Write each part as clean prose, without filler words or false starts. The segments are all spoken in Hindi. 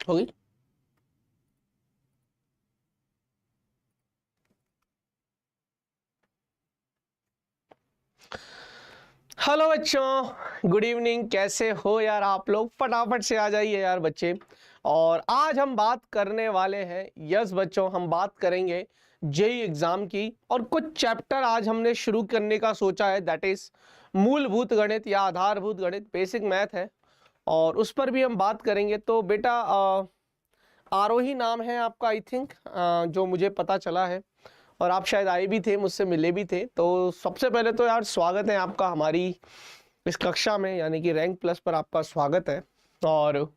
होगी। हेलो बच्चों, गुड इवनिंग। कैसे हो यार आप लोग? फटाफट से आ जाइए यार बच्चे। और आज हम बात करने वाले हैं, यस बच्चों, हम बात करेंगे जेई एग्जाम की। और कुछ चैप्टर आज हमने शुरू करने का सोचा है, दैट इज मूलभूत गणित या आधारभूत गणित, बेसिक मैथ है, और उस पर भी हम बात करेंगे। तो बेटा आरोही नाम है आपका, आई थिंक, जो मुझे पता चला है, और आप शायद आए भी थे, मुझसे मिले भी थे। तो सबसे पहले तो यार स्वागत है आपका हमारी इस कक्षा में, यानी कि रैंक प्लस पर आपका स्वागत है। और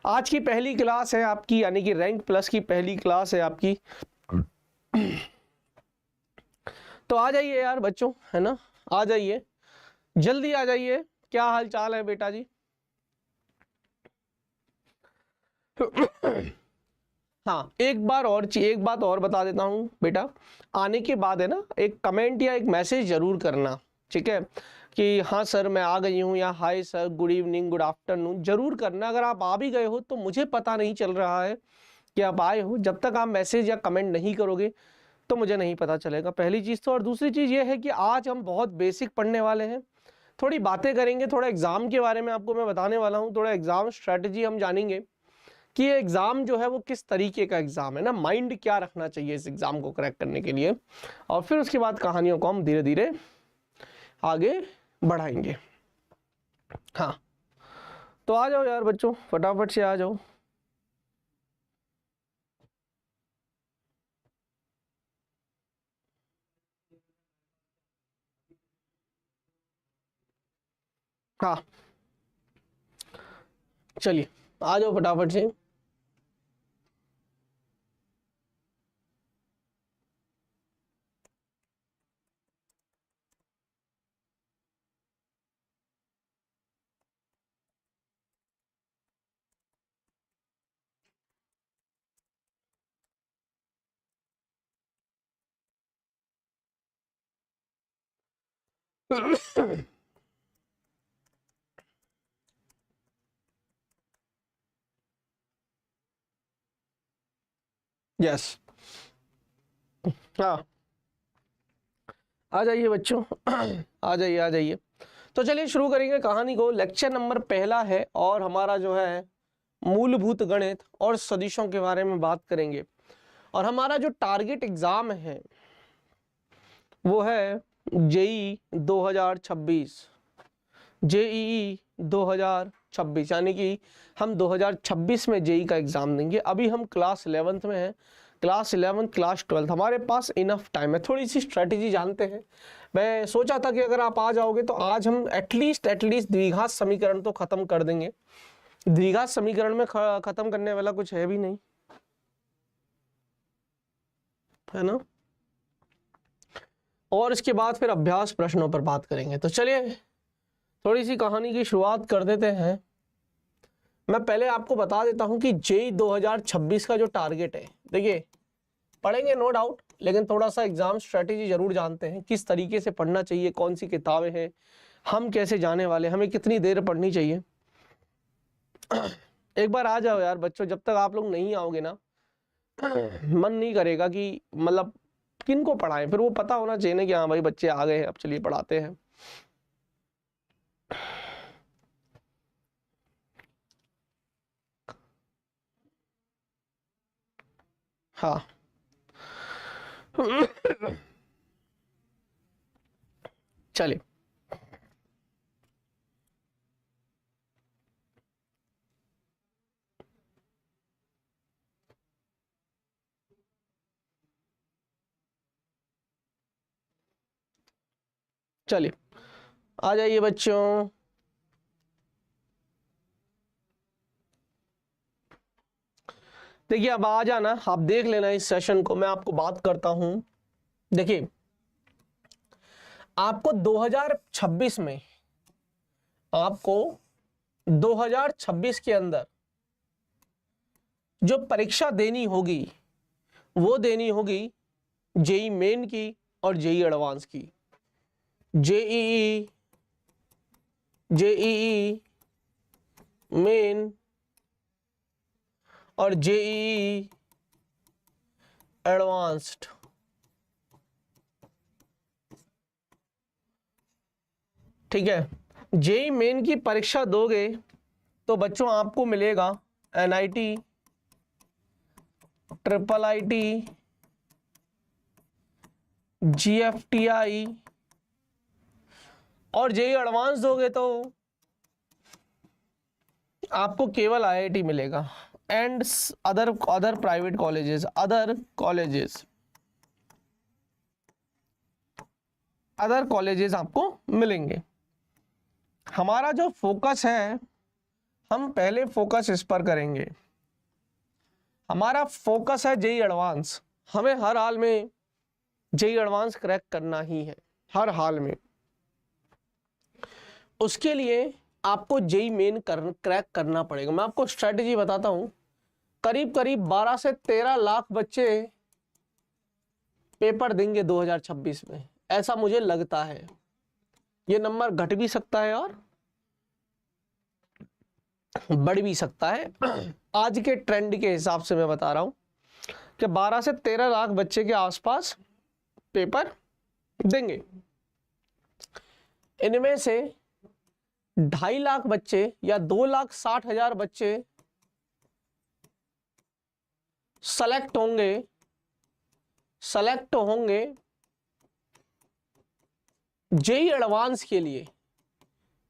आज की पहली क्लास है आपकी, यानी कि रैंक प्लस की पहली क्लास है आपकी। तो आ जाइए यार बच्चों, है ना, आ जाइए, जल्दी आ जाइए। क्या हाल चाल है बेटा जी? हाँ, एक बात और बता देता हूँ बेटा। आने के बाद है ना, एक कमेंट या एक मैसेज जरूर करना, ठीक है, कि हाँ सर मैं आ गई हूँ, या hi sir, good evening, good afternoon जरूर करना। अगर आप आ भी गए हो तो मुझे पता नहीं चल रहा है कि आप आए हो, जब तक आप मैसेज या कमेंट नहीं करोगे तो मुझे नहीं पता चलेगा, पहली चीज़ तो। और दूसरी चीज़ ये है कि आज हम बहुत बेसिक पढ़ने वाले हैं, थोड़ी बातें करेंगे, थोड़ा एग्जाम के बारे में आपको मैं बताने वाला हूँ, थोड़ा एग्जाम स्ट्रेटजी हम जानेंगे कि ये एग्जाम जो है वो किस तरीके का एग्जाम है ना, माइंड क्या रखना चाहिए इस एग्जाम को क्रैक करने के लिए। और फिर उसके बाद कहानियों को हम धीरे धीरे आगे बढ़ाएंगे। हाँ, तो आ जाओ यार बच्चों, फटाफट से आ जाओ। हाँ, चलिए आ जाओ फटाफट से। यस, हाँ, आ जाइए बच्चों। आ जाइए, आ जाइए। तो चलिए शुरू करेंगे कहानी को। लेक्चर नंबर पहला है और हमारा जो है मूलभूत गणित और सदिशों के बारे में बात करेंगे। और हमारा जो टारगेट एग्जाम है वो है जेई 2026, जेईई 2026, यानी कि हम 2026 में जेई का एग्जाम देंगे। अभी हम क्लास 11th में हैं, क्लास 11th क्लास 12th, हमारे पास इनफ टाइम है। थोड़ी सी स्ट्रेटेजी जानते हैं। मैं सोचा था कि अगर आप आ जाओगे तो आज हम एटलीस्ट द्विघात समीकरण तो खत्म कर देंगे। द्विघात समीकरण में खत्म करने वाला कुछ है भी नहीं, है ना। और इसके बाद फिर अभ्यास प्रश्नों पर बात करेंगे। तो चलिए थोड़ी सी कहानी की शुरुआत कर देते हैं। मैं पहले आपको बता देता हूं कि जेई 2026 का जो टारगेट है, देखिए पढ़ेंगे नो डाउट, लेकिन थोड़ा सा एग्जाम स्ट्रेटेजी जरूर जानते हैं, किस तरीके से पढ़ना चाहिए, कौन सी किताबें हैं, हम कैसे जाने वाले, हमें कितनी देर पढ़नी चाहिए। एक बार आ जाओ यार बच्चों, जब तक आप लोग नहीं आओगे ना मन नहीं करेगा कि मतलब किन को पढ़ाएं। फिर वो पता होना चाहिए ना कि हाँ भाई बच्चे आ गए हैं, अब चलिए पढ़ाते हैं। हाँ। चलिए, चलिए आ जाइए बच्चों। देखिए अब आ जाना, आप देख लेना इस सेशन को, मैं आपको बात करता हूं। देखिए आपको 2026 में, आपको 2026 के अंदर जो परीक्षा देनी होगी वो देनी होगी जेई मेन की और जेई एडवांस की। जेईई, जेईई मेन और जेईई एडवांस्ड। ठीक है, जेईई मेन की परीक्षा दोगे तो बच्चों आपको मिलेगा एनआईटी, ट्रिपल आईटी, जीएफटीआई, और जेईई एडवांस दोगे तो आपको केवल आईआईटी मिलेगा and other private colleges, other colleges आपको मिलेंगे। हमारा जो फोकस है, हम पहले फोकस इस पर करेंगे। हमारा फोकस है जेईई एडवांस। हमें हर हाल में जेईई एडवांस क्रैक करना ही है, हर हाल में। उसके लिए आपको जेईई मेन क्रैक करना पड़ेगा। मैं आपको स्ट्रेटजी बताता हूं। करीब करीब 12 से 13 लाख बच्चे पेपर देंगे 2026 में, ऐसा मुझे लगता है। ये नंबर घट भी सकता है और बढ़ भी सकता है। आज के ट्रेंड के हिसाब से मैं बता रहा हूं कि 12 से 13 लाख बच्चे के आसपास पेपर देंगे। इनमें से 2.5 लाख बच्चे या 2,60,000 बच्चे सेलेक्ट होंगे जेईई एडवांस के लिए।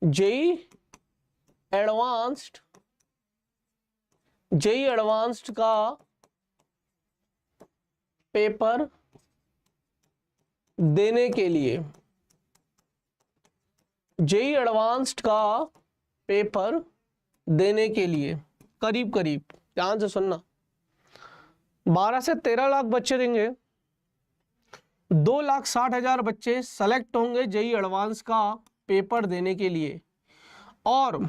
जेईई एडवांस्ड का पेपर देने के लिए, जेईई एडवांस्ड का पेपर देने के लिए करीब करीब, ध्यान से सुनना, 12 से 13 लाख बच्चे देंगे, 2,60,000 बच्चे सेलेक्ट होंगे जेईई एडवांस का पेपर देने के लिए। और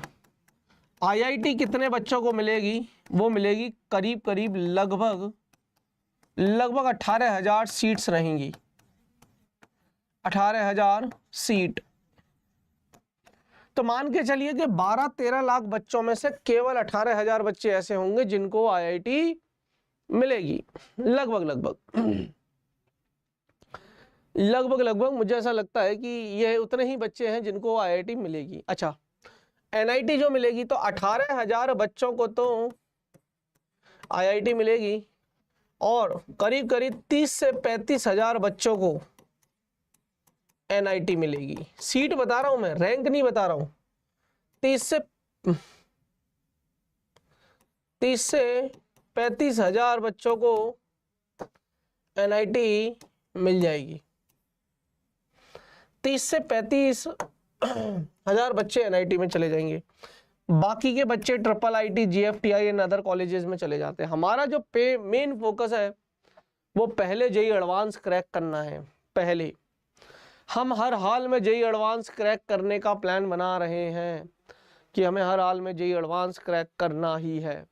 आईआईटी कितने बच्चों को मिलेगी? वो मिलेगी करीब करीब लगभग 18,000 सीट्स रहेंगी। 18,000 सीट। तो मान के चलिए कि 12-13 लाख बच्चों में से केवल 18,000 बच्चे ऐसे होंगे जिनको आईआईटी मिलेगी। लगभग मुझे ऐसा लगता है कि ये उतने ही बच्चे हैं जिनको आईआईटी मिलेगी। अच्छा, एनआईटी जो मिलेगी तो 18,000 बच्चों को तो आईआईटी मिलेगी और करीब करीब 30 से 35,000 बच्चों को एनआईटी मिलेगी। सीट बता रहा हूं मैं, रैंक नहीं बता रहा हूं। 30 से 35,000 बच्चों को एनआईटी मिल जाएगी। 30 से 35,000 बच्चे एनआईटी में चले जाएंगे। बाकी के बच्चे triple IT, GFTI and other colleges में चले जाते हैं। हमारा जो मेन फोकस है वो पहले जेईई एडवांस क्रैक करना है। पहले हम हर हाल में जेईई एडवांस क्रैक करने का प्लान बना रहे हैं कि हमें हर हाल में जेईई एडवांस क्रैक करना ही है।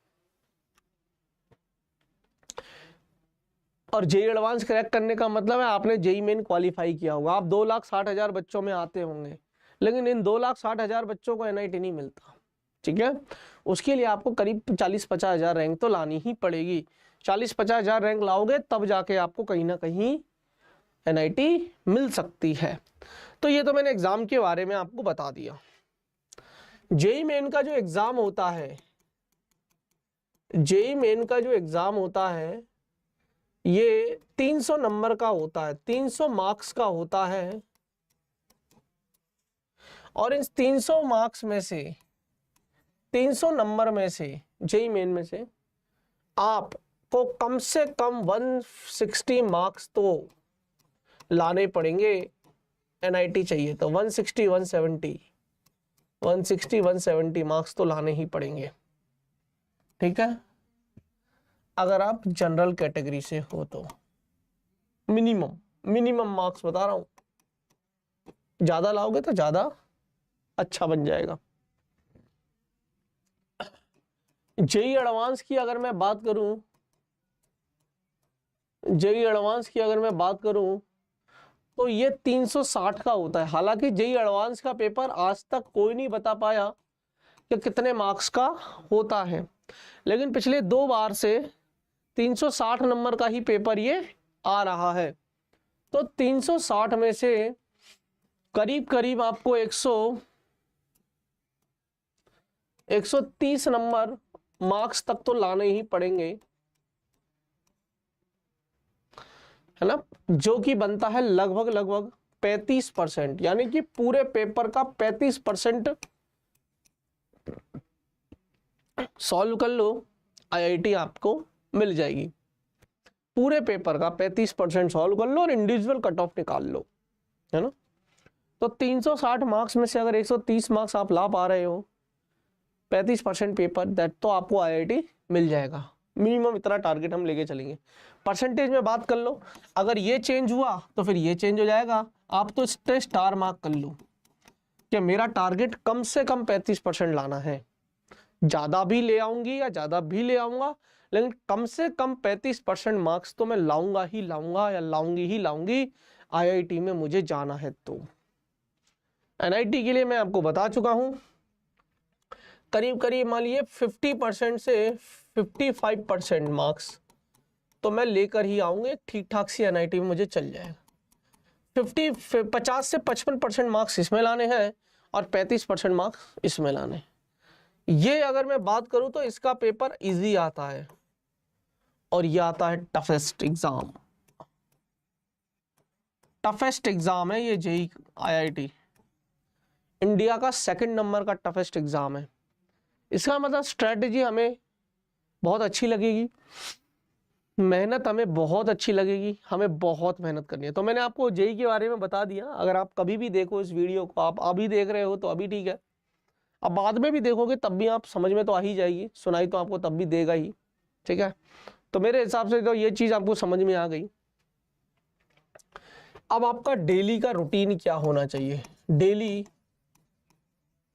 और जेईई एडवांस क्रैक करने का मतलब है आपने जेईई मेन क्वालिफाई किया होगा। आप 2,60,000 बच्चों में आते होंगे, लेकिन इन 2,60,000 बच्चों को एनआईटी नहीं मिलता। ठीक है, उसके लिए आपको करीब 40-50,000 रैंक तो लानी ही पड़ेगी। 40-50,000 रैंक लाओगे तब जाके आपको कहीं ना कहीं एनआईटी मिल सकती है। तो ये तो मैंने एग्जाम के बारे में आपको बता दिया। जेईई मेन का जो एग्जाम होता है, जेईई मेन का जो एग्जाम होता है ये 300 नंबर का होता है, 300 मार्क्स का होता है। और इस 300 मार्क्स में से, 300 नंबर में से, जेईई मेन में से आपको कम से कम 160 मार्क्स तो लाने पड़ेंगे। एनआईटी चाहिए तो 160-170 मार्क्स तो लाने ही पड़ेंगे। ठीक है, अगर आप जनरल कैटेगरी से हो तो मिनिमम मार्क्स बता रहा हूं। ज्यादा लाओगे तो ज्यादा अच्छा बन जाएगा। जेईई एडवांस की अगर मैं बात करूं, जेईई एडवांस की अगर मैं बात करूं तो ये 360 का होता है। हालांकि जेईई एडवांस का पेपर आज तक कोई नहीं बता पाया कि कितने मार्क्स का होता है। लेकिन पिछले 2 बार से 360 नंबर का ही पेपर ये आ रहा है। तो 360 में से करीब करीब आपको 130 नंबर मार्क्स तक तो लाने ही पड़ेंगे, है ना, जो कि बनता है लगभग 35%, यानी कि पूरे पेपर का 35% सॉल्व कर लो, आईआईटी आपको मिल जाएगी। पूरे पेपर का 35% सॉल्व कर लो और इंडिविजुअल कट ऑफ निकाल लो, है ना। तो 360 मार्क्स में से अगर 130 मार्क्स आप ला पा रहे हो, 35% पेपर, दैट तो आपको आईआईटी मिल जाएगा। मिनिमम इतना टारगेट हम लेके चलेंगे। परसेंटेज में बात कर लो, अगर ये चेंज हुआ तो फिर ये चेंज हो जाएगा। आप तो इस पे स्टार मार्क कर लो कि मेरा टारगेट कम से कम 35% लाना है। ज़्यादा भी ले आऊंगी या ज़्यादा भी ले आऊंगा, लेकिन कम से कम 35% मार्क्स तो मैं लाऊंगा ही लाऊंगा, या लाऊंगी ही लाऊंगी। आईआईटी में मुझे जाना है। तो एनआईटी के लिए मैं आपको बता चुका हूं, करीब करीब मान लीजिए 50% से 55% मार्क्स तो मैं लेकर ही आऊंगा। ठीक ठाक सी एनआईटी में मुझे चल जाएगा। 50 से 55% मार्क्स इसमें लाने हैं और 35% मार्क्स इसमें लाने हैं। ये अगर मैं बात करूं तो इसका पेपर इजी आता है और ये आता है टफेस्ट एग्जाम। टफेस्ट एग्जाम है ये जेईई आईआईटी, इंडिया का 2nd नंबर का टफेस्ट एग्जाम है। इसका मतलब स्ट्रेटजी हमें बहुत अच्छी लगेगी, मेहनत हमें बहुत अच्छी लगेगी, हमें बहुत मेहनत करनी है। तो मैंने आपको जेईई के बारे में बता दिया। अगर आप कभी भी देखो इस वीडियो को, आप अभी देख रहे हो तो अभी ठीक है, अब बाद में भी देखोगे तब भी आप समझ में तो आ ही जाएगी, सुनाई तो आपको तब भी देगा ही, ठीक है। तो मेरे हिसाब से तो ये चीज आपको समझ में आ गई। अब आपका डेली का रूटीन क्या होना चाहिए, डेली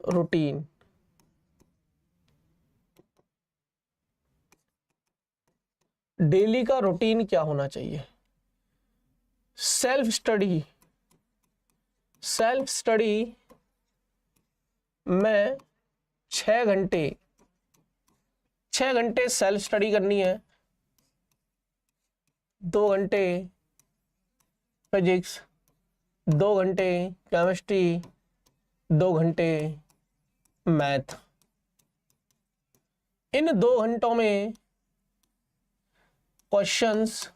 रूटीन। डेली का रूटीन क्या होना चाहिए? सेल्फ स्टडी में 6 घंटे सेल्फ स्टडी करनी है। 2 घंटे फिजिक्स, 2 घंटे केमिस्ट्री, 2 घंटे मैथ। इन 2 घंटों में क्वेश्चंस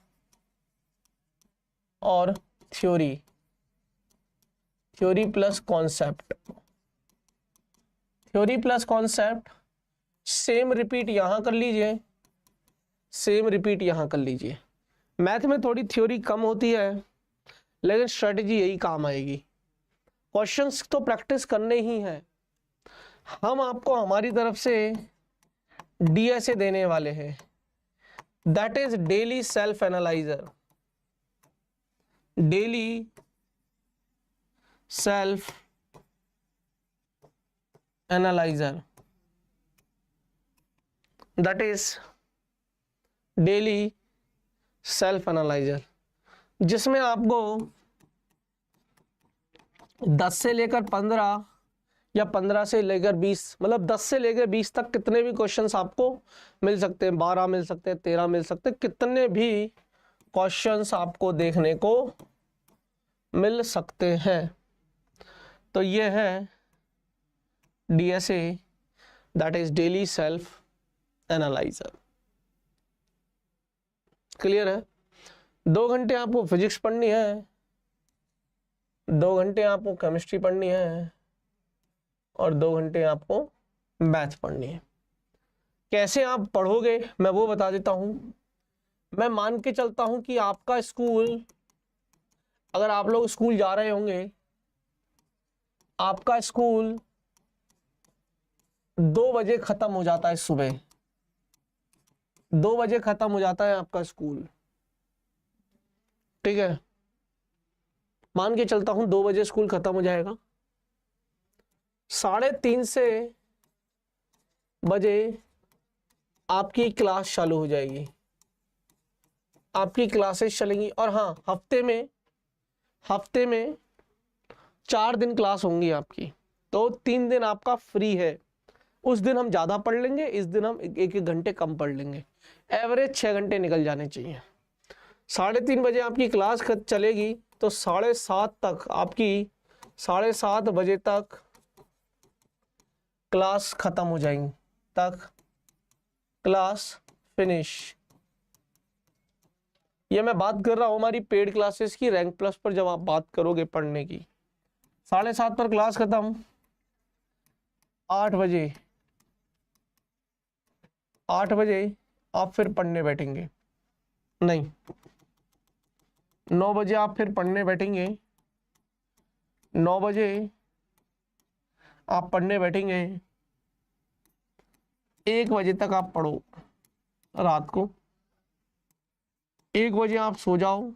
और theory plus concept, same repeat यहां कर लीजिए, सेम रिपीट यहां कर लीजिए। मैथ में थोड़ी थ्योरी कम होती है, लेकिन स्ट्रेटजी यही काम आएगी। क्वेश्चंस तो प्रैक्टिस करने ही हैं। हम आपको हमारी तरफ से डीएसए देने वाले हैं, that is daily self analyser. Daily self analyser, that is daily self analyser, जिसमें आपको 10 से लेकर 15 या 15 से लेकर 20, मतलब 10 से लेकर 20 तक कितने भी क्वेश्चंस आपको मिल सकते हैं, 12 मिल सकते हैं, 13 मिल सकते हैं, कितने भी क्वेश्चंस आपको देखने को मिल सकते हैं। तो ये है DSA, that is daily self analyser. Clear है? 2 घंटे आपको फिजिक्स पढ़नी है, 2 घंटे आपको केमिस्ट्री पढ़नी है और 2 घंटे आपको मैथ पढ़नी है। कैसे आप पढ़ोगे मैं वो बता देता हूं। मैं मान के चलता हूं कि आपका स्कूल, अगर आप लोग स्कूल जा रहे होंगे, आपका स्कूल 2 बजे खत्म हो जाता है, सुबह 2 बजे खत्म हो जाता है आपका स्कूल, ठीक है। मान के चलता हूं 2 बजे स्कूल खत्म हो जाएगा, 3:30 बजे आपकी क्लास चालू हो जाएगी, आपकी क्लासेस चलेंगी। और हाँ, हफ्ते में 4 दिन क्लास होंगी आपकी, तो 3 दिन आपका फ्री है। उस दिन हम ज़्यादा पढ़ लेंगे, इस दिन हम एक एक घंटे कम पढ़ लेंगे। एवरेज 6 घंटे निकल जाने चाहिए। 3:30 बजे आपकी क्लास चलेगी तो 7:30 तक आपकी 7:30 बजे तक क्लास खत्म हो जाएंगी, तक क्लास फिनिश। ये मैं बात कर रहा हूं हमारी पेड क्लासेस की, रैंक प्लस पर जब आप बात करोगे पढ़ने की। 7:30 पर क्लास खत्म, 8 बजे, 8 बजे आप फिर पढ़ने बैठेंगे, नहीं 9 बजे आप फिर पढ़ने बैठेंगे, 9 बजे आप पढ़ने बैठेंगे, 1 बजे तक आप पढ़ो रात को, 1 बजे आप सो जाओ,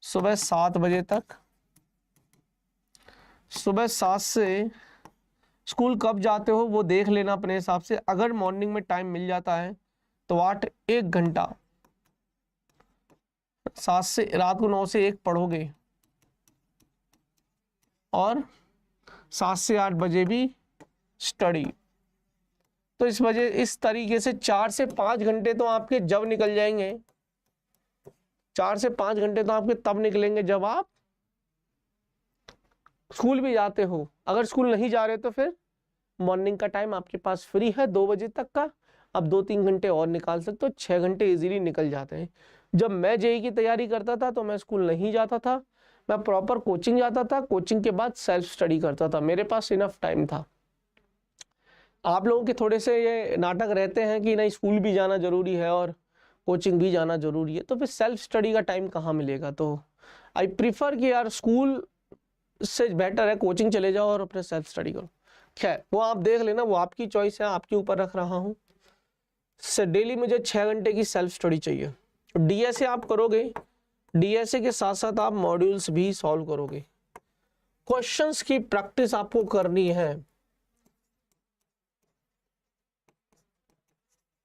सुबह 7 बजे तक। सुबह 7 से स्कूल कब जाते हो वो देख लेना अपने हिसाब से। अगर मॉर्निंग में टाइम मिल जाता है तो 1 घंटा 7 से रात को 9 से 1 पढ़ोगे, और 7 से 8 बजे भी स्टडी। तो इस तरीके से 4 से 5 घंटे तो आपके जब निकल जाएंगे, 4 से 5 घंटे तो आपके तब निकलेंगे जब आप स्कूल भी जाते हो। अगर स्कूल नहीं जा रहे तो फिर मॉर्निंग का टाइम आपके पास फ्री है 2 बजे तक का, अब 2-3 घंटे और निकाल सकते हो, 6 घंटे इजीली निकल जाते हैं। जब मैं जेईई की तैयारी करता था तो मैं स्कूल नहीं जाता था, मैं प्रॉपर कोचिंग जाता था, कोचिंग के बाद सेल्फ स्टडी करता था, मेरे पास इनफ टाइम था। आप लोगों के थोड़े से ये नाटक रहते हैं कि नहीं स्कूल भी जाना जरूरी है और कोचिंग भी जाना जरूरी है, तो फिर सेल्फ स्टडी का टाइम कहाँ मिलेगा। तो आई प्रीफर कि यार स्कूल से बेटर है कोचिंग चले जाओ और अपने सेल्फ स्टडी करो। खैर वो आप देख लेना, वो आपकी चॉइस है, आपके ऊपर रख रहा हूँ। से डेली मुझे 6 घंटे की सेल्फ स्टडी चाहिए। डीएसए आप करोगे, डीएसए के साथ साथ आप मॉड्यूल्स भी सॉल्व करोगे, क्वेश्चंस की प्रैक्टिस आपको करनी है,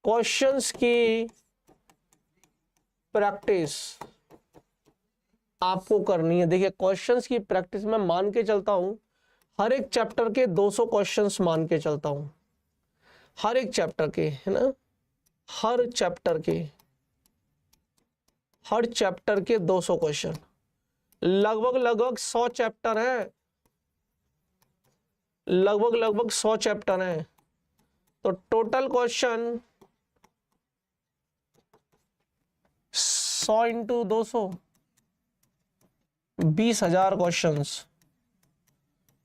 क्वेश्चंस की प्रैक्टिस आपको करनी है। देखिए क्वेश्चंस की प्रैक्टिस मैं मान के चलता हूं, हर एक चैप्टर के 200 क्वेश्चंस मान के चलता हूं, हर एक चैप्टर के, है ना, हर चैप्टर के 200 क्वेश्चन, लगभग 100 चैप्टर है, लगभग 100 चैप्टर है, तो total question 100 into 200, 20,000 questions,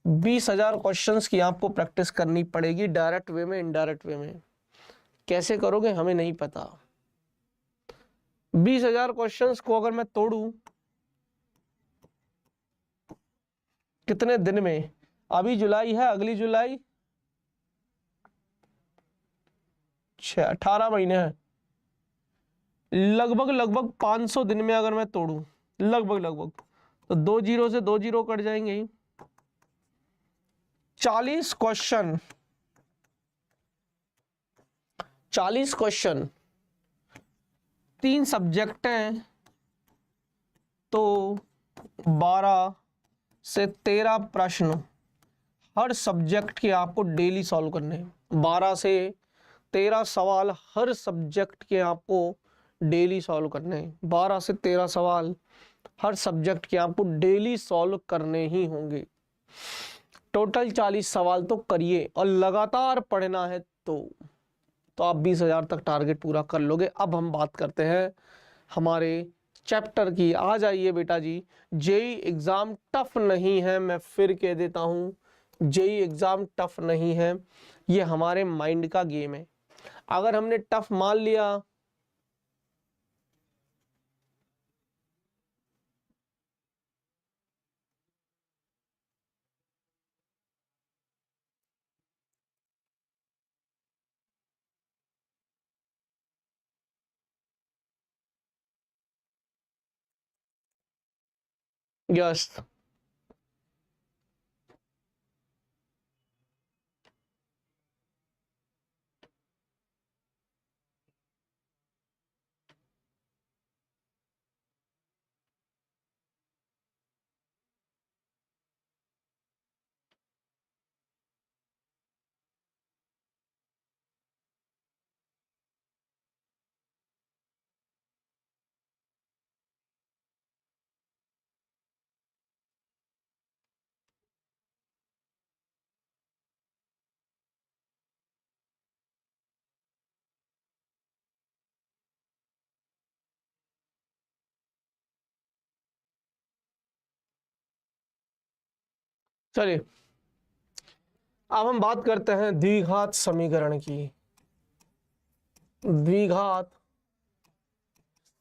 20,000 questions की आपको प्रैक्टिस करनी पड़ेगी, डायरेक्ट वे में इनडायरेक्ट वे में। कैसे करोगे हमें नहीं पता। 20,000 क्वेश्चंस को अगर मैं तोड़ूं कितने दिन में, अभी जुलाई है, अगली जुलाई 18 महीने हैं, लगभग 500 दिन में अगर मैं तोड़ूं, लगभग तो 2 जीरो से 2 जीरो कट जाएंगे, 40 क्वेश्चन, 40 क्वेश्चन, 3 सब्जेक्ट हैं तो 12 से 13 प्रश्न हर सब्जेक्ट के आपको डेली सॉल्व करने हैं। 12 से 13 सवाल हर सब्जेक्ट के आपको डेली सॉल्व करने हैं। 12 से 13 सवाल हर सब्जेक्ट के आपको डेली सॉल्व करने ही होंगे। टोटल 40 सवाल तो करिए और लगातार पढ़ना है तो आप 20,000 तक टारगेट पूरा कर लोगे। अब हम बात करते हैं हमारे चैप्टर की। आ जाइए बेटा जी, जेईई एग्जाम टफ नहीं है, मैं फिर कह देता हूँ, जेईई एग्जाम टफ नहीं है, ये हमारे माइंड का गेम है। अगर हमने टफ मान लिया यस चलिए अब हम बात करते हैं द्विघात समीकरण की। द्विघात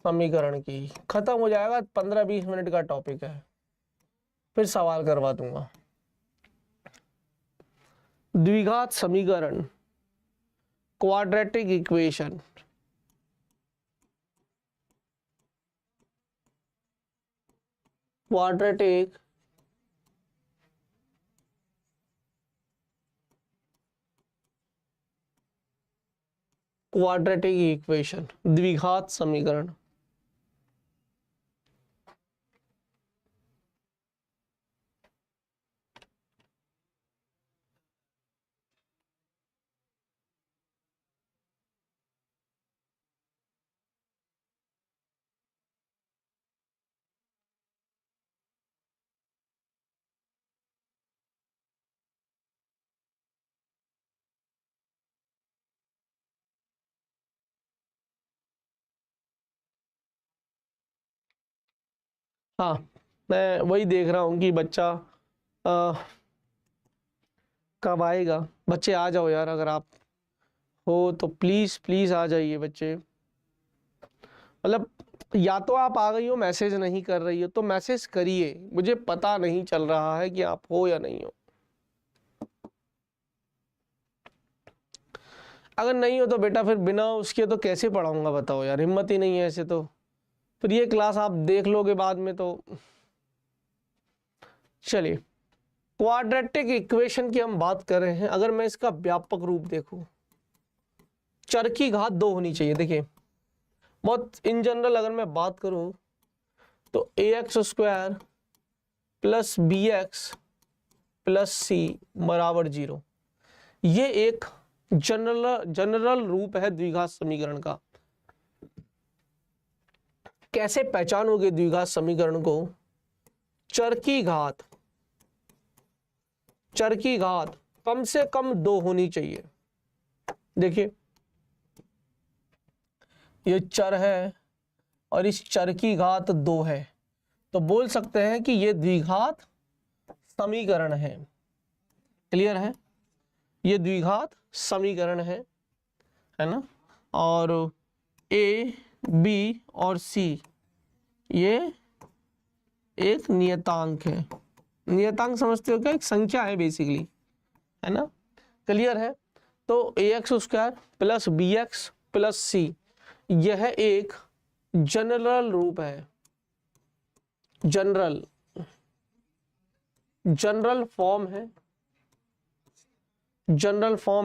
समीकरण की खत्म हो जाएगा, 15-20 मिनट का टॉपिक है, फिर सवाल करवा दूंगा। द्विघात समीकरण, क्वाड्रेटिक इक्वेशन। क्वाड्रेटिक इक्वेशन, द्विघात समीकरण। हाँ, मैं वही देख रहा हूँ कि बच्चा कब आएगा। बच्चे आ जाओ यार, अगर आप हो तो प्लीज़ प्लीज़ आ जाइए बच्चे। मतलब या तो आप आ गई हो, मैसेज नहीं कर रही हो तो मैसेज करिए, मुझे पता नहीं चल रहा है कि आप हो या नहीं हो। अगर नहीं हो तो बेटा फिर बिना उसके तो कैसे पढ़ाऊंगा बताओ यार, हिम्मत ही नहीं है ऐसे तो। फिर ये क्लास आप देख लोगे बाद में तो। चलिए क्वाड्रेटिक इक्वेशन की हम बात कर रहे हैं। अगर मैं इसका व्यापक रूप देखूं, चर की घात 2 होनी चाहिए। देखिए बहुत इन जनरल अगर मैं बात करूं तो ax² plus bx plus c बराबर 0। ये एक जनरल रूप है द्विघात समीकरण का। कैसे पहचानोगे द्विघात समीकरण को? चर की घात कम से कम 2 होनी चाहिए। देखिए ये चर है और इस चर की घात 2 है, तो बोल सकते हैं कि ये द्विघात समीकरण है। क्लियर है? ये द्विघात समीकरण है ना। और ए बी और सी ये एक नियतांक है। नियतांक समझते हो क्या? एक संख्या है बेसिकली, है ना। क्लियर है? तो ax² प्लस bx प्लस सी यह एक जनरल रूप है। जनरल फॉर्म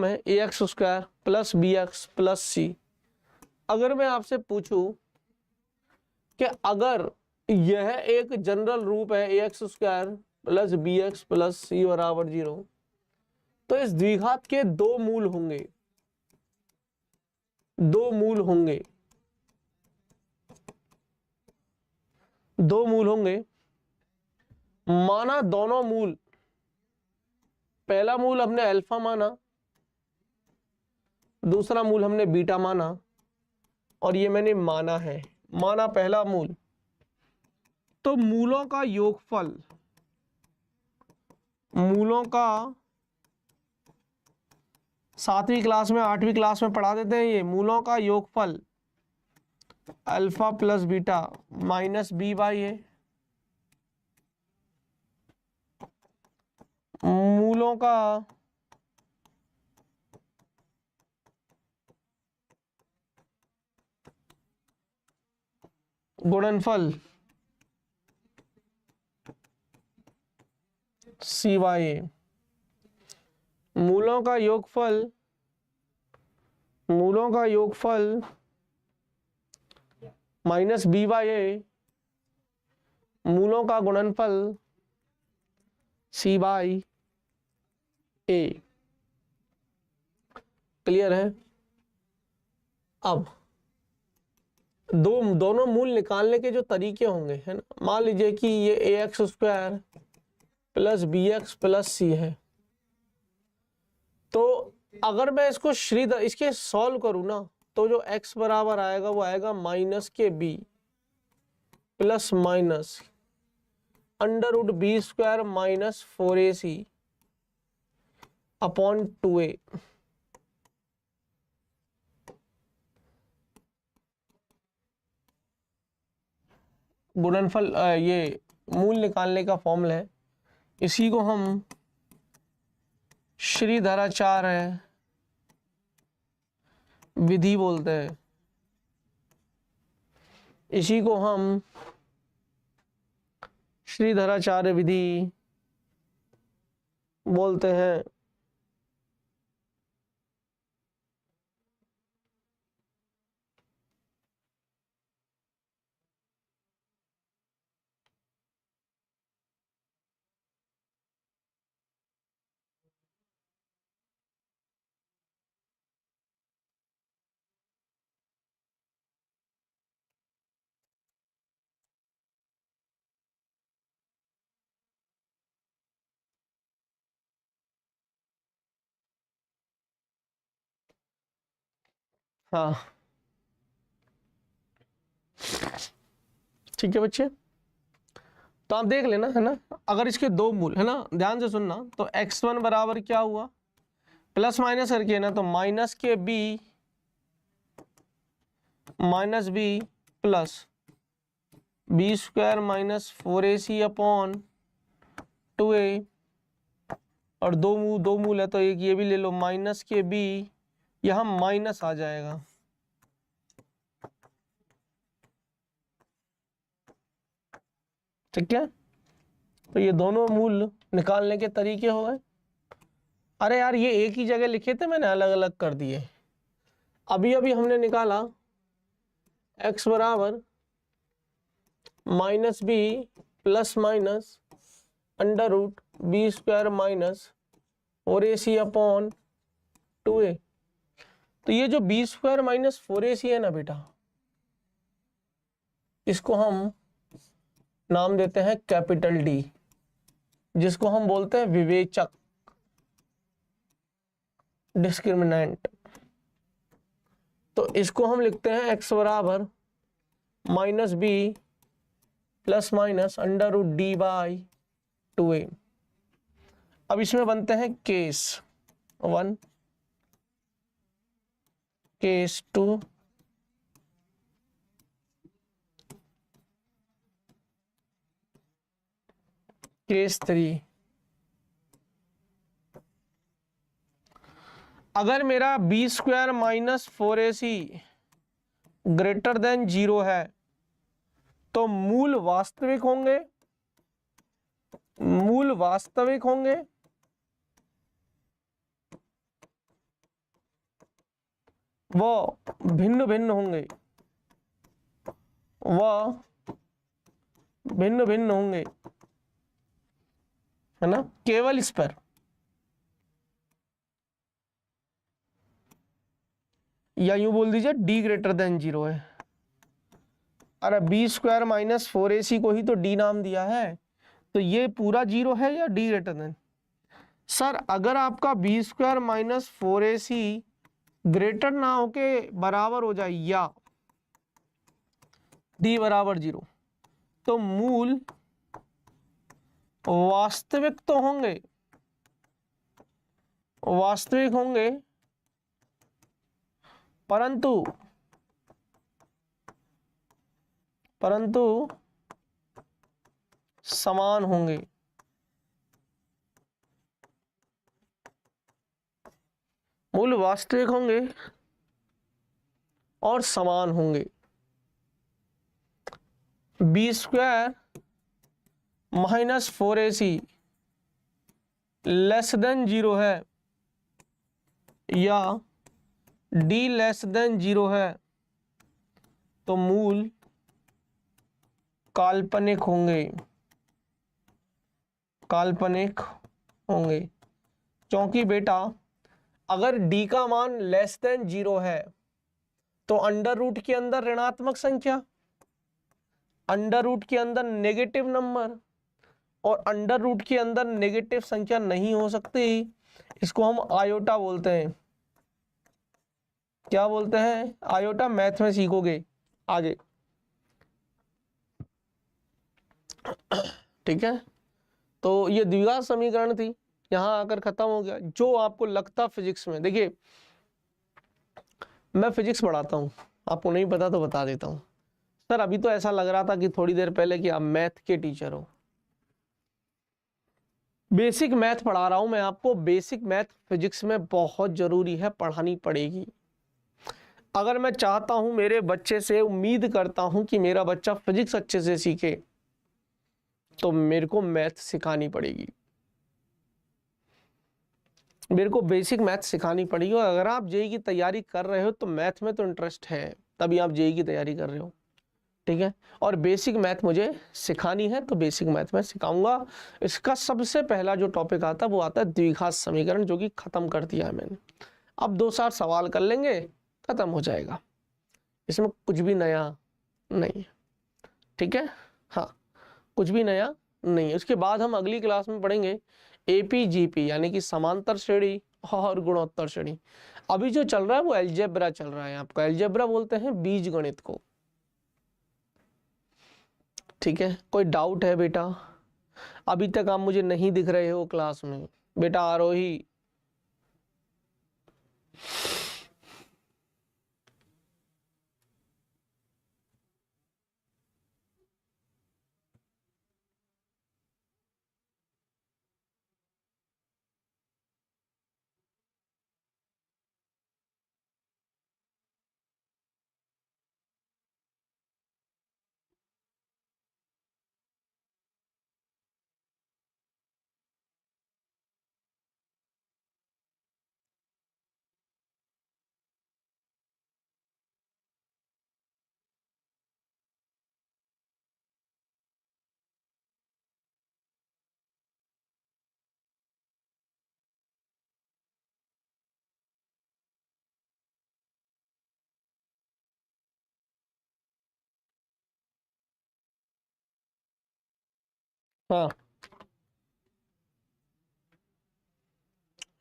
है ax² प्लस bx प्लस सी। अगर मैं आपसे पूछूं कि अगर यह एक जनरल रूप है ax² प्लस bx प्लस सी बराबर 0, तो इस द्विघात के 2 मूल होंगे। दो मूल होंगे। माना दोनों मूल, पहला मूल हमने अल्फा माना, दूसरा मूल हमने बीटा माना, और ये मैंने माना है, माना पहला मूल। तो मूलों का योगफल, मूलों का 7वीं क्लास में 8वीं क्लास में पढ़ा देते हैं। ये मूलों का योगफल alpha plus beta minus b by a. मूलों का गुणनफल सी बाई ए। मूलों का योगफल माइनस बी बाई ए, मूलों का गुणनफल सी बाई ए। क्लियर है? अब दोनों मूल निकालने के जो तरीके होंगे, है ना। मान लीजिए कि ये ax² प्लस bx प्लस सी है, तो अगर मैं इसको इसके सॉल्व करूं ना, तो जो x बराबर आएगा वो आएगा माइनस के b plus minus under root b square minus 4ac upon 2a। गुणनफल ये मूल निकालने का फॉर्मूला है, इसी को हम श्रीधराचार्य विधि बोलते हैं, इसी को हम श्रीधराचार्य विधि बोलते हैं। हाँ ठीक है बच्चे, तो आप देख लेना है ना, अगर इसके दो मूल है ना, ध्यान से सुनना, तो x1 बराबर क्या हुआ, प्लस माइनस करके ना, तो माइनस के b minus b plus b square minus 4ac upon 2a, और दो मूल है तो एक ये भी ले लो, माइनस के b, यहाँ माइनस आ जाएगा, ठीक है। तो ये दोनों मूल निकालने के तरीके हो गए। अरे यार ये एक ही जगह लिखे थे, मैंने अलग अलग कर दिए। अभी अभी हमने निकाला x बराबर minus b plus minus under root b square minus 4ac upon 2a। तो ये जो बी स्क्वायर माइनस 4ac है ना बेटा, इसको हम नाम देते हैं कैपिटल डी, जिसको हम बोलते हैं विवेचक, डिस्क्रिमिनेंट। तो इसको हम लिखते हैं x बराबर minus b plus minus under root D by 2a। अब इसमें बनते हैं केस 1, केस 2, केस 3। अगर मेरा b square minus 4ac greater than 0 है तो मूल वास्तविक होंगे, मूल वास्तविक होंगे वो भिन्न भिन्न होंगे, वह भिन्न भिन्न होंगे, है ना, केवल इस पर। या यूं बोल दीजिए डी ग्रेटर देन 0 है। अरे बी स्क्वायर माइनस 4ac को ही तो डी नाम दिया है, तो ये पूरा 0 है या डी ग्रेटर देन। सर अगर आपका B square minus 4ac greater ना होके बराबर हो जाए या डी बराबर 0, तो मूल वास्तविक तो होंगे, वास्तविक होंगे, परंतु समान होंगे। मूल वास्तविक होंगे और समान होंगे। B square minus 4ac less than 0 है या डी लेस देन 0 है तो मूल काल्पनिक होंगे, काल्पनिक होंगे। क्योंकि बेटा अगर d का मान लेस देन 0 है तो अंडर रूट के अंदर ऋणात्मक संख्या, अंडर रूट के अंदर नेगेटिव नंबर, और अंडर रूट के अंदर नेगेटिव संख्या नहीं हो सकती, इसको हम आयोटा बोलते हैं। क्या बोलते हैं? आयोटा। मैथ में सीखोगे आगे। ठीक है, तो ये द्विघात समीकरण थी, यहाँ आकर खत्म हो गया। जो आपको लगता फिजिक्स में, देखिए मैं फिजिक्स पढ़ाता हूँ, आपको नहीं पता तो बता देता हूँ। सर अभी तो ऐसा लग रहा था कि थोड़ी देर पहले कि आप मैथ के टीचर हो। बेसिक मैथ पढ़ा रहा हूं मैं आपको। बेसिक मैथ फिजिक्स में बहुत जरूरी है, पढ़ानी पड़ेगी। अगर मैं चाहता हूं मेरे बच्चे से, उम्मीद करता हूं कि मेरा बच्चा फिजिक्स अच्छे से सीखे, तो मेरे को मैथ सिखानी पड़ेगी, मेरे को बेसिक मैथ सिखानी पड़ेगी। और अगर आप जेईई की तैयारी कर रहे हो तो मैथ में तो इंटरेस्ट है, तभी आप जेईई की तैयारी कर रहे हो, ठीक है। और बेसिक मैथ मुझे सिखानी है, तो बेसिक मैथ मैं सिखाऊंगा। इसका सबसे पहला जो टॉपिक आता है वो आता है द्विघात समीकरण, जो कि खत्म कर दिया है मैंने। अब 2-4 सवाल कर लेंगे, खत्म हो जाएगा, इसमें कुछ भी नया नहीं है, ठीक है। हाँ, कुछ भी नया नहीं है। उसके बाद हम अगली क्लास में पढ़ेंगे एपीजीपी, यानी कि समांतर श्रेणी और गुणोत्तर श्रेणी। अभी जो चल रहा है वो अलजेब्रा चल रहा है, आपका अलजेब्रा बोलते हैं बीज गणित को, ठीक है। कोई डाउट है बेटा? अभी तक आप मुझे नहीं दिख रहे हो क्लास में। बेटा आरोही, हाँ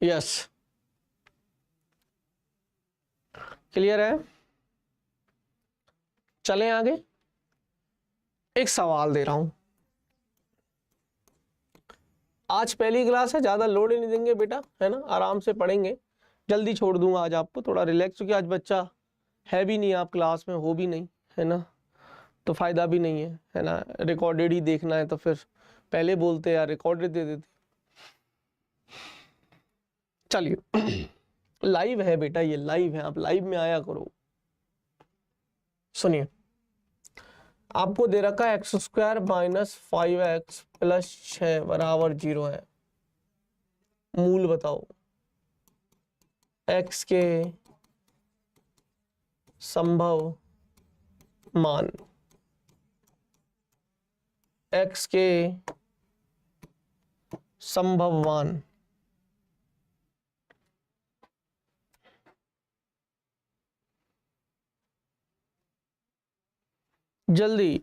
यस, क्लियर है। चलें आगे। एक सवाल दे रहा हूं, आज पहली क्लास है, ज्यादा लोड नहीं देंगे बेटा, है ना, आराम से पढ़ेंगे। जल्दी छोड़ दूंगा आज आपको, थोड़ा रिलैक्स, क्योंकि आज बच्चा है भी नहीं, आप क्लास में हो भी नहीं, है ना, तो फायदा भी नहीं है ना। रिकॉर्डेड ही देखना है तो फिर पहले बोलते यार रिकॉर्डेड दे देते। चलिए लाइव है बेटा, ये लाइव है, आप लाइव में आया करो। सुनिए, आपको दे रखा है x² माइनस 5x प्लस 6 बराबर 0 है। मूल बताओ, x के संभव मान, x के संभव मान। जल्दी,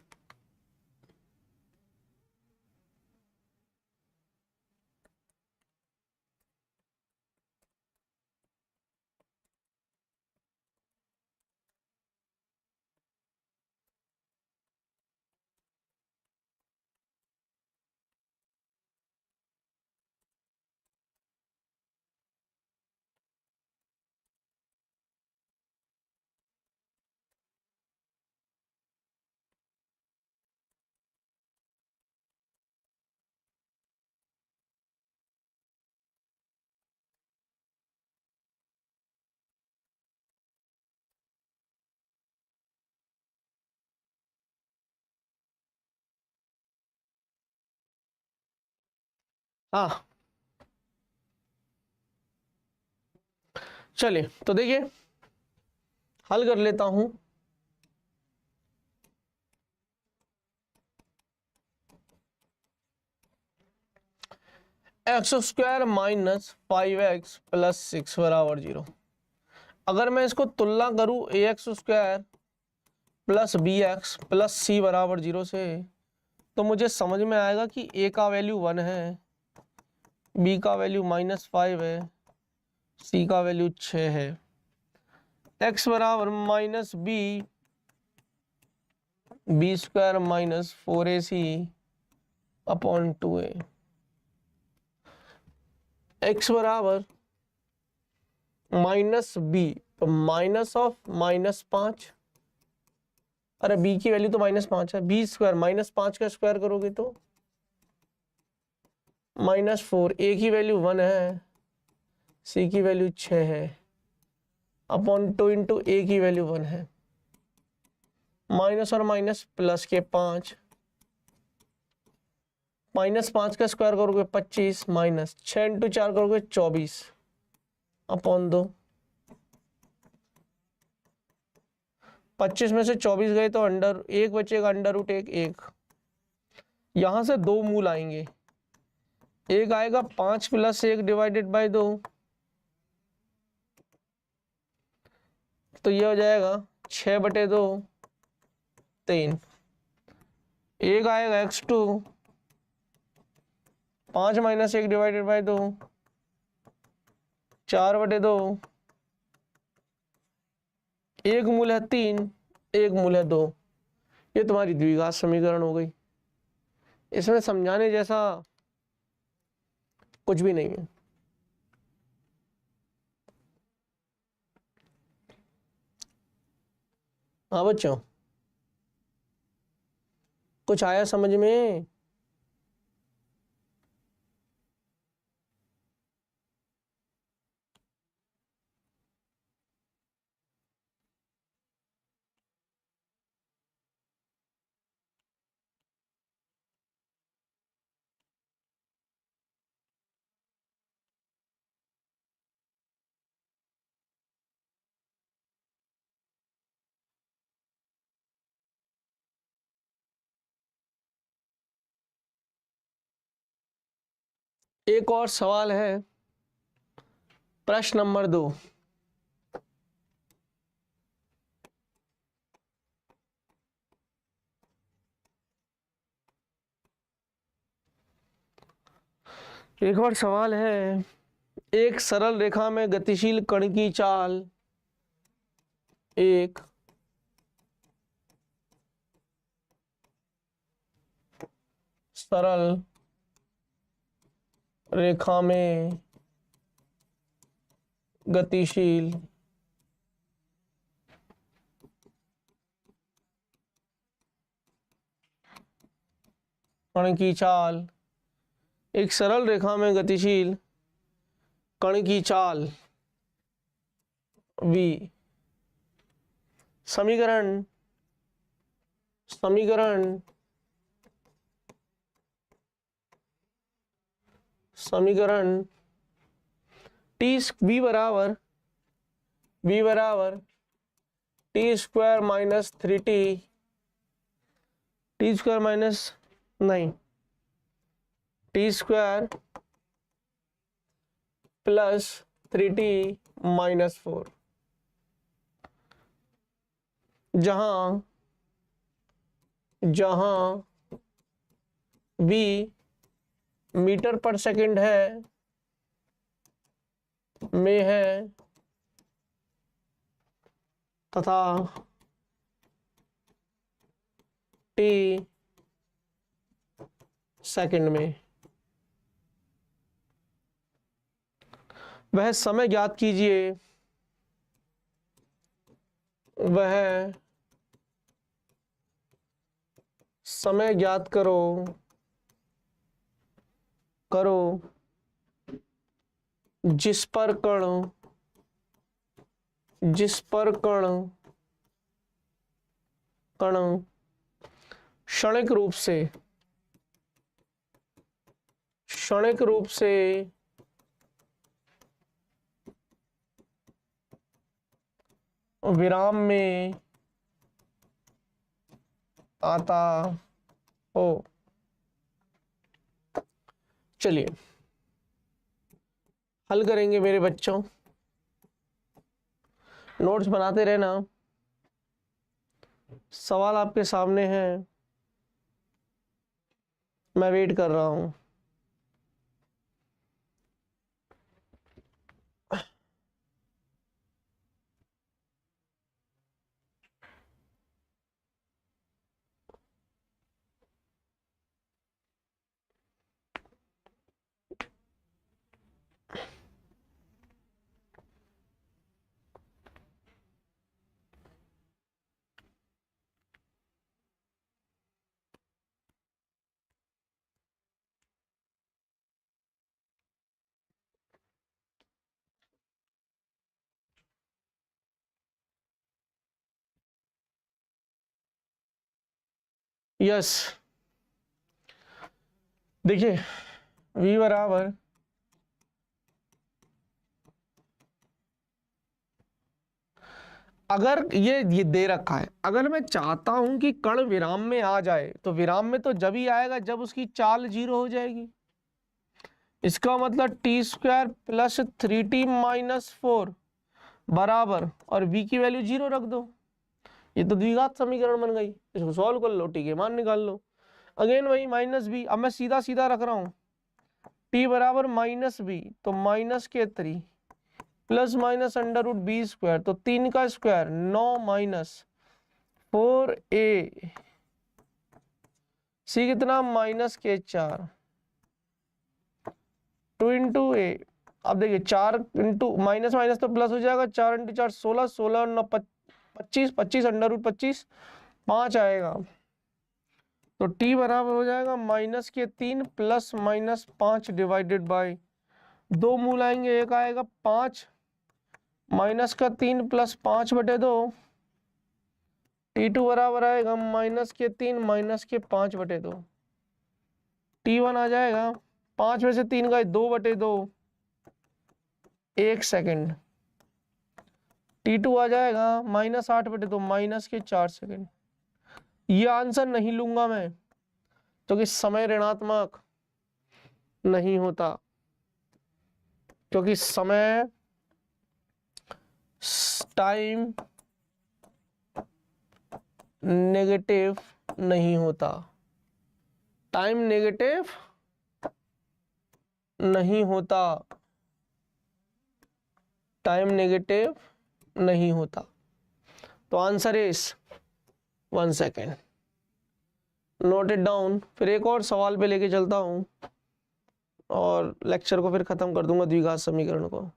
हाँ चलिए, तो देखिए हल कर लेता हूं। x² माइनस 5x प्लस 6 बराबर 0। अगर मैं इसको तुलना करूं ax² plus bx plus c बराबर 0 से, तो मुझे समझ में आएगा कि a का वैल्यू 1 है, b का वैल्यू -5 है, c का वैल्यू 6 है। x बराबर minus b² minus 4ac upon 2a। x बराबर माइनस बी, तो माइनस ऑफ -5, अरे b की वैल्यू तो -5 है, बी स्क्वायर -5 का स्क्वायर करोगे तो -4, a की वैल्यू 1 है, c की वैल्यू 6 है, अपॉन 2 इंटू a की वैल्यू 1 है, माइनस और माइनस प्लस के 5, -5 का स्क्वायर करोगे 25, माइनस 6 इंटू 4 करोगे 24, अपॉन 2, 25 में से 24 गए तो अंडर एक बचेगा, अंडर रूट एक, यहां से दो मूल आएंगे, एक आएगा 5 प्लस 1 डिवाइडेड बाय 2, तो ये हो जाएगा 6/2, 3, एक आएगा x2 5 माइनस 1 डिवाइडेड बाय 2, 4/2, एक मूल है 3, एक मूल है 2, ये तुम्हारी द्विघात समीकरण हो गई। इसमें समझाने जैसा कुछ भी नहीं है। हाँ बच्चों, कुछ आया समझ में? एक और सवाल है, प्रश्न नंबर 2। एक और सवाल है, एक सरल रेखा में गतिशील कण की चाल एक सरल रेखा में गतिशील कण की चाल, एक सरल रेखा में गतिशील कण की चाल v, समीकरण समीकरण समीकरण v बराबर t square minus 3t, t square minus नहीं, t square plus 3t minus 4, जहां v मीटर पर सेकंड है में है तथा t सेकंड में, वह समय ज्ञात कीजिए, वह समय ज्ञात करो जिस पर कण क्षणिक रूप से विराम में आता हो। चलिए हल करेंगे मेरे बच्चों, नोट्स बनाते रहना, सवाल आपके सामने हैं, मैं वेट कर रहा हूं। यस, देखिए v बराबर अगर ये दे रखा है, अगर मैं चाहता हूं कि कण विराम में आ जाए तो विराम में तो जब ही आएगा जब उसकी चाल 0 हो जाएगी। इसका मतलब टी स्क्वायर प्लस 3t-4 बराबर, और v की वैल्यू 0 रख दो। ये तो द्विघात समीकरण बन गई, इसको सॉल्व कर लो, टी के मान निकाल लो। अगेन वही माइनस बी, अब मैं सीधा सीधा रख रहा हूं, टी बराबर माइनस बी तो माइनस के 3 plus minus under root b square, तो 3 का स्क्वायर 9 माइनस 4a सी कितना माइनस के 4 2 इंटू ए। अब देखिए 4 इंटू माइनस माइनस तो प्लस हो जाएगा, 4 इंटू 4 16, 16 और 9 25, 25 अंडर रूट 25 5 आएगा, तो t बराबर हो जाएगा माइनस के 3 प्लस माइनस 5 डिवाइडेड बाय 2 मूल आएंगे, एक आएगा 5 माइनस का 3 प्लस 5/2, t2 बराबर आएगा माइनस के 3 माइनस के 5/2, t1 आ जाएगा 5 में से 3 का 2/2 1 सेकेंड, t2 आ जाएगा माइनस 8/2 माइनस के 4 सेकेंड। ये आंसर नहीं लूंगा मैं क्योंकि समय ऋणात्मक नहीं होता, क्योंकि समय टाइम नेगेटिव नहीं होता, टाइम नेगेटिव नहीं होता, टाइम नेगेटिव नहीं होता। तो answer is 1 second, note it down. फिर एक और सवाल पे लेके चलता हूं और लेक्चर को फिर खत्म कर दूंगा द्विघात समीकरण को।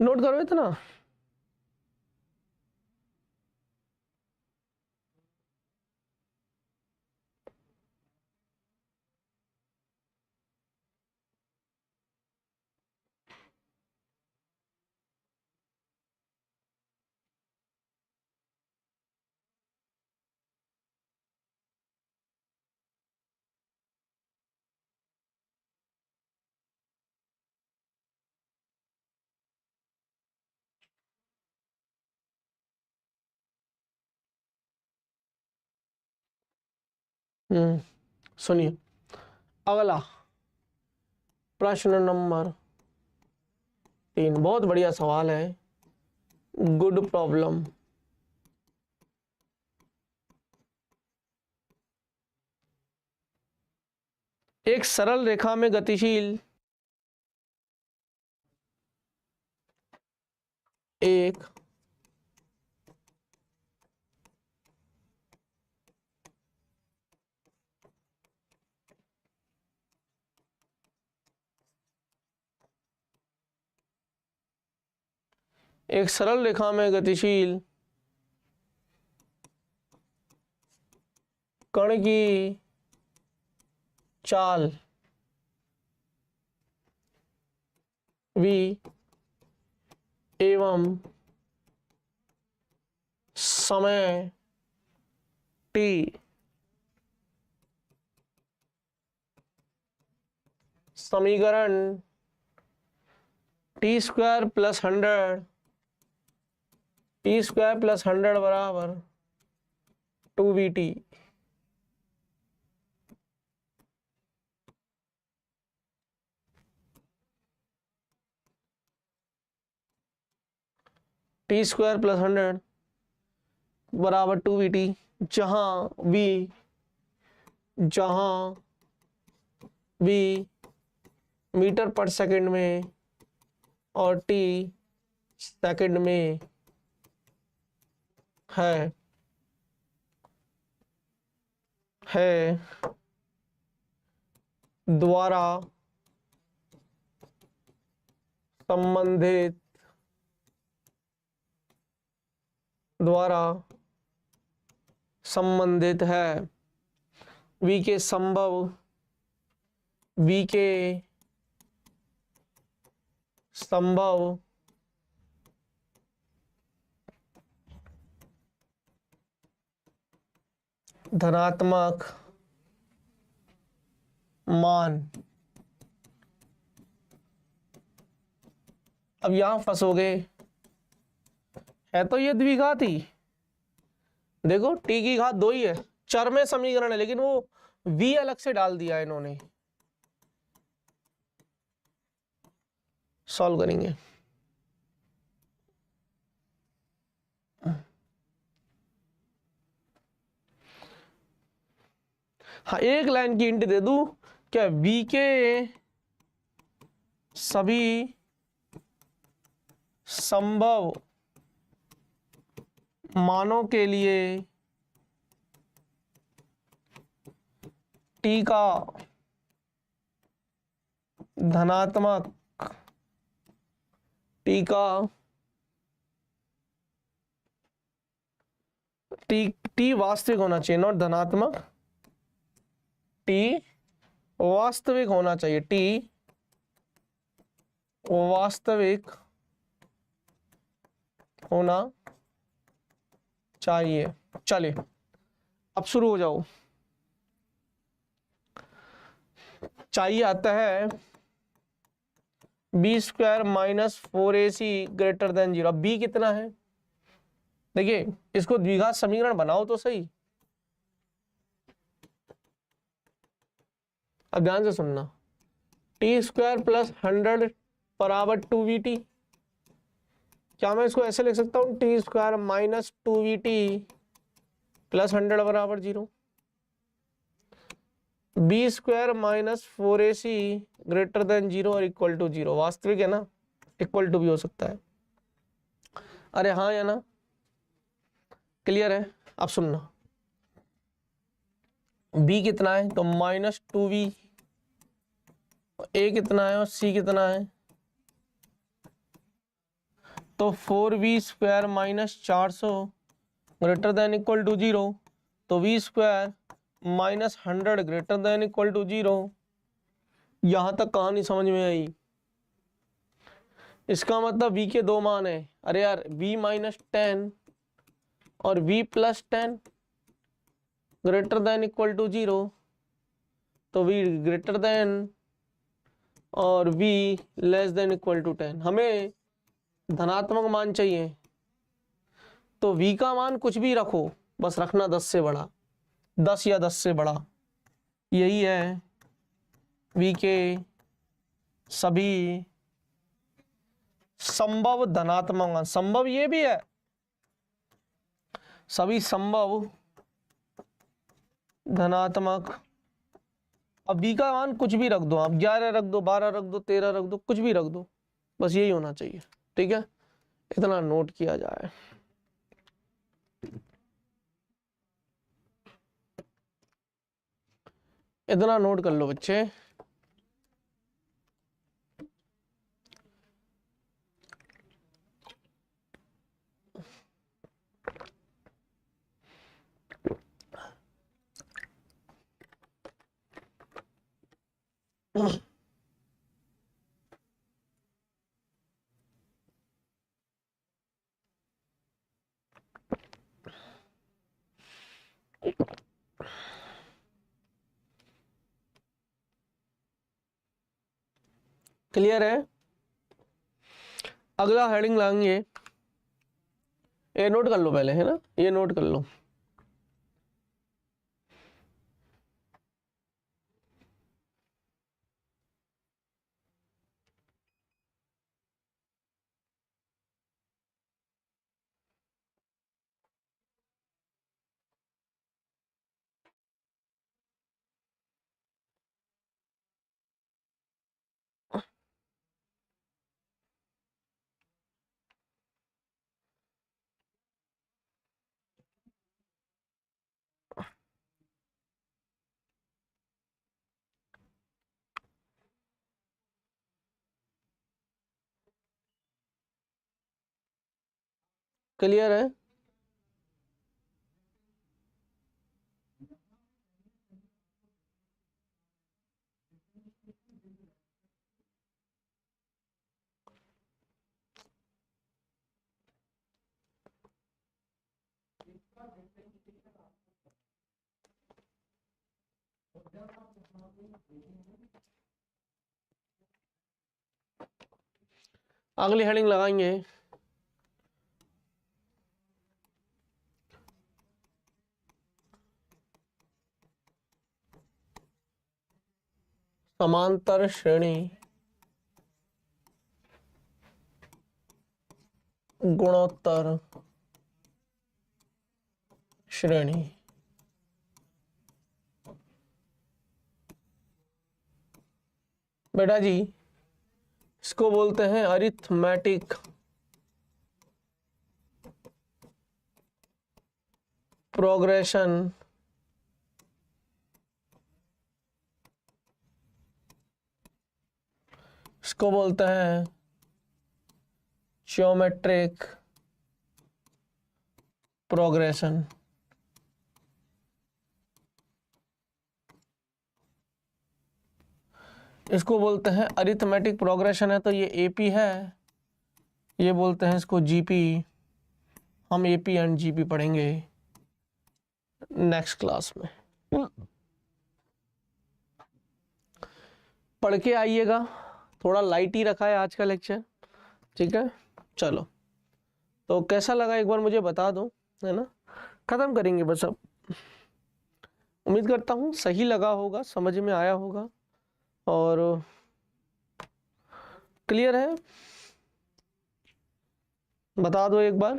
नोट करो इतना। सुनिए, अगला प्रश्न नंबर 3 बहुत बढ़िया सवाल है, गुड प्रॉब्लम। एक सरल रेखा में गतिशील एक सरल रेखा में गतिशील कण की चाल v एवं समय t समीकरण टी स्क्वायर प्लस 100 बराबर 2vt। टी स्क्वायर प्लस 100 बराबर 2vt, जहां v मीटर पर सेकंड में और t सेकंड में है द्वारा संबंधित द्वारा संबंधित है। वी के संभव, वी के संभव धनात्मक मान। अब यहां फंसोगे, है तो ये द्विघात ही। देखो टी की घात 2 ही है, चर में समीकरण है, लेकिन वो v अलग से डाल दिया है इन्होंने। सॉल्व करेंगे। हाँ, एक लाइन की हिंट दे दूं क्या, v के सभी संभव मानों के लिए t का धनात्मक, t का t वास्तविक होना चाहिए, नॉट धनात्मक, t वास्तविक होना चाहिए, t वास्तविक होना चाहिए। चलिए अब शुरू हो जाओ। चाहिए आता है b square minus 4ac greater than 0। अब बी कितना है, देखिए इसको द्विघात समीकरण बनाओ तो सही। अब ध्यान से सुनना, टी स्क्वायर प्लस 100 बराबर 2vt। क्या मैं इसको ऐसे लिख सकता हूं, T square minus 2vt plus 100 बराबर 0। B square minus 4ac greater than 0 और इक्वल टू 0, वास्तविक है ना, इक्वल टू भी हो सकता है। अरे हाँ या ना, क्लियर है। अब सुनना, b कितना है तो -2v, a कितना है और c कितना है, तो 4v square minus 400 greater than equal to 0, तो v square minus 100 greater than equal to 0। यहां तक कहानी समझ में आई। इसका मतलब v के दो मान है। अरे यार v माइनस 10 और v प्लस 10 ग्रेटर देन इक्वल टू 0, तो v ग्रेटर देन और v less than equal to 10। हमें धनात्मक मान चाहिए, तो v का मान कुछ भी रखो, बस रखना 10 से बड़ा, 10 या 10 से बड़ा। यही है v के सभी संभव धनात्मक मान। संभव ये भी है, सभी संभव धनात्मक। अब b का मान कुछ भी रख दो आप, 11 रख दो, 12 रख दो, 13 रख दो, कुछ भी रख दो, बस यही होना चाहिए। ठीक है, इतना नोट किया जाए। इतना नोट कर लो बच्चे। क्लियर है। अगला हेडिंग लाएंगे, ये नोट कर लो पहले, है ना, ये नोट कर लो। क्लियर है। अगली हेडिंग लगाएंगे समांतर श्रेणी गुणोत्तर श्रेणी। बेटा जी इसको बोलते हैं अरिथमेटिक प्रोग्रेशन इसको बोलते हैं ज्योमेट्रिक प्रोग्रेशन। इसको बोलते हैं अरिथमेटिक प्रोग्रेशन है तो ये एपी है, ये बोलते हैं इसको जीपी। हम एपी एंड जीपी पढ़ेंगे नेक्स्ट क्लास में। पढ़ के आइएगा, थोड़ा लाइट ही रखा है आज का लेक्चर, ठीक है। चलो तो कैसा लगा एक बार मुझे बता दो, है ना। खत्म करेंगे बस अब। उम्मीद करता हूँ सही लगा होगा, समझ में आया होगा और क्लियर है। बता दो एक बार।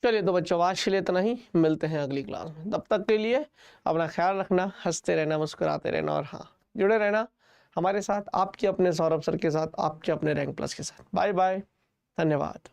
चलिए तो बच्चों आज के लिए इतना ही, मिलते हैं अगली क्लास में। तब तक के लिए अपना ख्याल रखना, हंसते रहना, मुस्कुराते रहना और हाँ जुड़े रहना हमारे साथ, आपके अपने सौरभ सर के साथ, आपके अपने रैंक प्लस के साथ। बाय बाय, धन्यवाद।